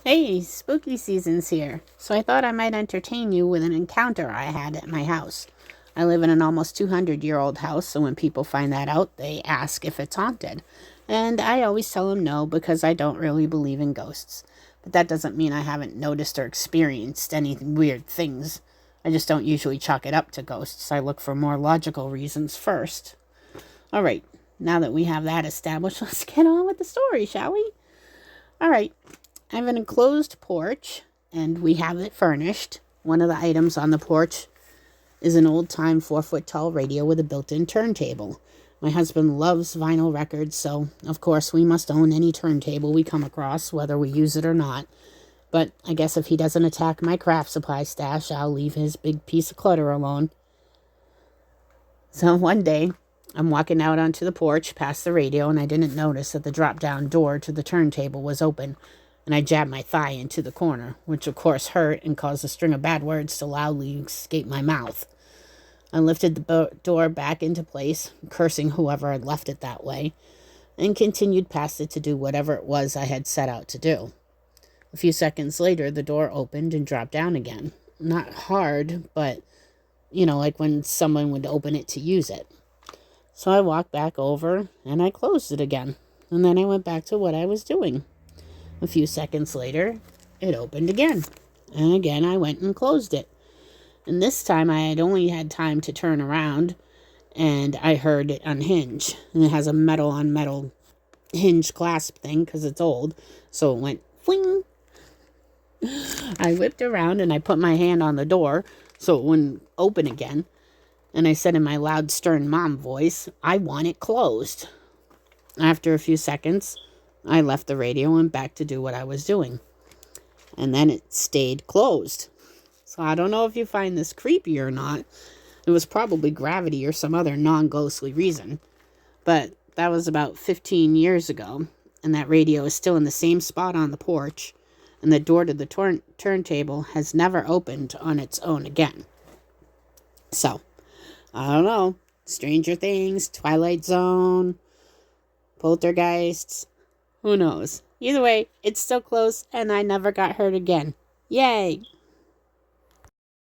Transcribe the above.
Hey, spooky season's here, so I thought I might entertain you with an encounter I had at my house. I live in an almost 200-year-old house, so when people find that out, they ask if it's haunted. And I always tell them no because I don't really believe in ghosts. But that doesn't mean I haven't noticed or experienced any weird things. I just don't usually chalk it up to ghosts. I look for more logical reasons first. All right, now that we have that established, let's get on with the story, shall we? All right, I have an enclosed porch, and we have it furnished. One of the items on the porch is an old-time 4-foot tall radio with a built-in turntable. My husband loves vinyl records, so of course we must own any turntable we come across, whether we use it or not. But I guess if he doesn't attack my craft supply stash, I'll leave his big piece of clutter alone. So one day, I'm walking out onto the porch past the radio, and I didn't notice that the drop-down door to the turntable was open, and I jabbed my thigh into the corner, which of course hurt and caused a string of bad words to loudly escape my mouth. I lifted the door back into place, cursing whoever had left it that way, and continued past it to do whatever it was I had set out to do. A few seconds later, the door opened and dropped down again. Not hard, but, like when someone would open it to use it. So I walked back over and I closed it again. And then I went back to what I was doing. A few seconds later, it opened again. And again, I went and closed it. And this time I had only had time to turn around and I heard it unhinge. And it has a metal on metal hinge clasp thing because it's old. So it went fling. I whipped around and I put my hand on the door so it wouldn't open again. And I said in my loud, stern mom voice, "I want it closed." After a few seconds, I left the radio and went back to do what I was doing. And then it stayed closed. So I don't know if you find this creepy or not. It was probably gravity or some other non-ghostly reason. But that was about 15 years ago, and that radio is still in the same spot on the porch, and the door to the turntable has never opened on its own again. So, I don't know. Stranger Things, Twilight Zone, poltergeists. Who knows? Either way, it's still close, and I never got hurt again. Yay!